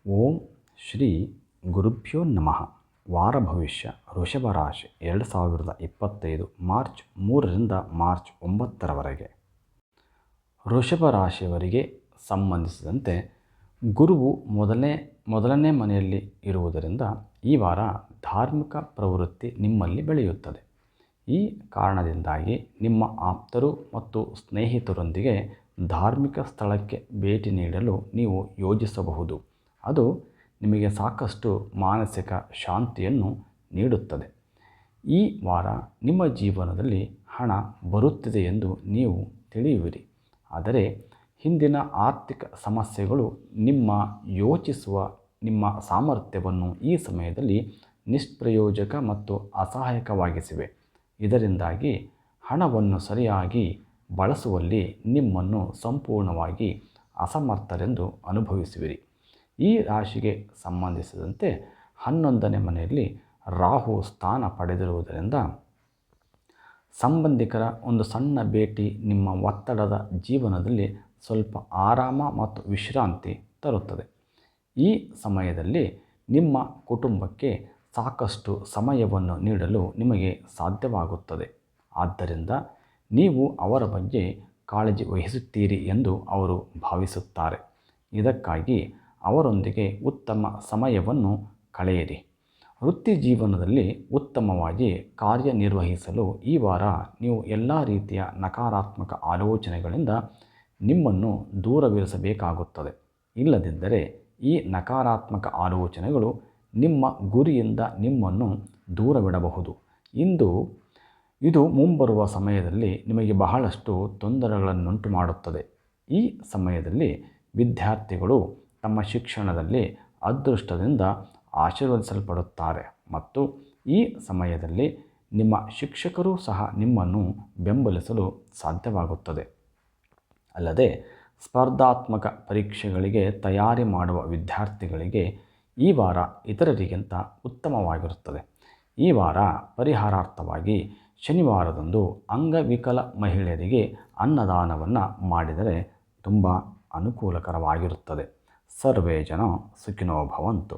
ಓಂ ಶ್ರೀ ಗುರುಭ್ಯೋ ನಮಃ. ವಾರ ಭವಿಷ್ಯ ವೃಷಭ ರಾಶಿ 2025 ಮಾರ್ಚ್ 3ರಿಂದ ಮಾರ್ಚ್ 9ರವರೆಗೆ. ವೃಷಭ ರಾಶಿಯವರಿಗೆ ಸಂಬಂಧಿಸಿದಂತೆ ಗುರುವು ಮೊದಲನೇ ಮನೆಯಲ್ಲಿ ಇರುವುದರಿಂದ ಈ ವಾರ ಧಾರ್ಮಿಕ ಪ್ರವೃತ್ತಿ ನಿಮ್ಮಲ್ಲಿ ಬೆಳೆಯುತ್ತದೆ. ಈ ಕಾರಣದಿಂದಾಗಿ ನಿಮ್ಮ ಆಪ್ತರು ಮತ್ತು ಸ್ನೇಹಿತರೊಂದಿಗೆ ಧಾರ್ಮಿಕ ಸ್ಥಳಕ್ಕೆ ಭೇಟಿ ನೀಡಲು ನೀವು ಯೋಜಿಸಬಹುದು. ಅದು ನಿಮಗೆ ಸಾಕಷ್ಟು ಮಾನಸಿಕ ಶಾಂತಿಯನ್ನು ನೀಡುತ್ತದೆ. ಈ ವಾರ ನಿಮ್ಮ ಜೀವನದಲ್ಲಿ ಹಣ ಬರುತ್ತಿದೆ ಎಂದು ನೀವು ತಿಳಿಯುವಿರಿ. ಆದರೆ ಹಿಂದಿನ ಆರ್ಥಿಕ ಸಮಸ್ಯೆಗಳು ನಿಮ್ಮ ಸಾಮರ್ಥ್ಯವನ್ನು ಈ ಸಮಯದಲ್ಲಿ ನಿಷ್ಪ್ರಯೋಜಕ ಮತ್ತು ಅಸಹಾಯಕವಾಗಿಸಿವೆ. ಇದರಿಂದಾಗಿ ಹಣವನ್ನು ಸರಿಯಾಗಿ ಬಳಸುವಲ್ಲಿ ನಿಮ್ಮನ್ನು ಸಂಪೂರ್ಣವಾಗಿ ಅಸಮರ್ಥರೆಂದು ಅನುಭವಿಸುವಿರಿ. ಈ ರಾಶಿಗೆ ಸಂಬಂಧಿಸಿದಂತೆ 11ನೇ ಮನೆಯಲ್ಲಿ ರಾಹು ಸ್ಥಾನ ಪಡೆದಿರುವುದರಿಂದ ಸಂಬಂಧಿಕರ ಒಂದು ಸಣ್ಣ ಭೇಟಿ ನಿಮ್ಮ ಒತ್ತಡದ ಜೀವನದಲ್ಲಿ ಸ್ವಲ್ಪ ಆರಾಮ ಮತ್ತು ವಿಶ್ರಾಂತಿ ತರುತ್ತದೆ. ಈ ಸಮಯದಲ್ಲಿ ನಿಮ್ಮ ಕುಟುಂಬಕ್ಕೆ ಸಾಕಷ್ಟು ಸಮಯವನ್ನು ನೀಡಲು ನಿಮಗೆ ಸಾಧ್ಯವಾಗುತ್ತದೆ. ಆದ್ದರಿಂದ ನೀವು ಅವರ ಬಗ್ಗೆ ಕಾಳಜಿ ವಹಿಸುತ್ತೀರಿ ಎಂದು ಅವರು ಭಾವಿಸುತ್ತಾರೆ. ಇದಕ್ಕಾಗಿ ಅವರೊಂದಿಗೆ ಉತ್ತಮ ಸಮಯವನ್ನು ಕಳೆಯಿರಿ. ವೃತ್ತಿ ಜೀವನದಲ್ಲಿ ಉತ್ತಮವಾಗಿ ಕಾರ್ಯನಿರ್ವಹಿಸಲು ಈ ವಾರ ನೀವು ಎಲ್ಲ ರೀತಿಯ ನಕಾರಾತ್ಮಕ ಆಲೋಚನೆಗಳಿಂದ ನಿಮ್ಮನ್ನು ದೂರವಿರಿಸಬೇಕಾಗುತ್ತದೆ. ಇಲ್ಲದಿದ್ದರೆ ಈ ನಕಾರಾತ್ಮಕ ಆಲೋಚನೆಗಳು ನಿಮ್ಮ ಗುರಿಯಿಂದ ನಿಮ್ಮನ್ನು ದೂರವಿಡಬಹುದು. ಇದು ಮುಂಬರುವ ಸಮಯದಲ್ಲಿ ನಿಮಗೆ ಬಹಳಷ್ಟು ತೊಂದರೆಗಳನ್ನುಂಟು ಮಾಡುತ್ತದೆ. ಈ ಸಮಯದಲ್ಲಿ ವಿದ್ಯಾರ್ಥಿಗಳು ತಮ್ಮ ಶಿಕ್ಷಣದಲ್ಲಿ ಅದೃಷ್ಟದಿಂದ ಆಶೀರ್ವದಿಸಲ್ಪಡುತ್ತಾರೆ ಮತ್ತು ಈ ಸಮಯದಲ್ಲಿ ನಿಮ್ಮ ಶಿಕ್ಷಕರು ಸಹ ನಿಮ್ಮನ್ನು ಬೆಂಬಲಿಸಲು ಸಾಧ್ಯವಾಗುತ್ತದೆ. ಅಲ್ಲದೆ ಸ್ಪರ್ಧಾತ್ಮಕ ಪರೀಕ್ಷೆಗಳಿಗೆ ತಯಾರಿ ಮಾಡುವ ವಿದ್ಯಾರ್ಥಿಗಳಿಗೆ ಈ ವಾರ ಇತರರಿಗಿಂತ ಉತ್ತಮವಾಗಿರುತ್ತದೆ. ಈ ವಾರ ಪರಿಹಾರಾರ್ಥವಾಗಿ ಶನಿವಾರದಂದು ಅಂಗವಿಕಲ ಮಹಿಳೆಯರಿಗೆ ಅನ್ನದಾನವನ್ನು ಮಾಡಿದರೆ ತುಂಬ ಅನುಕೂಲಕರವಾಗಿರುತ್ತದೆ. ಸರ್ವೇ ಜನ ಸುಖಿನೋ ಭವಂತು.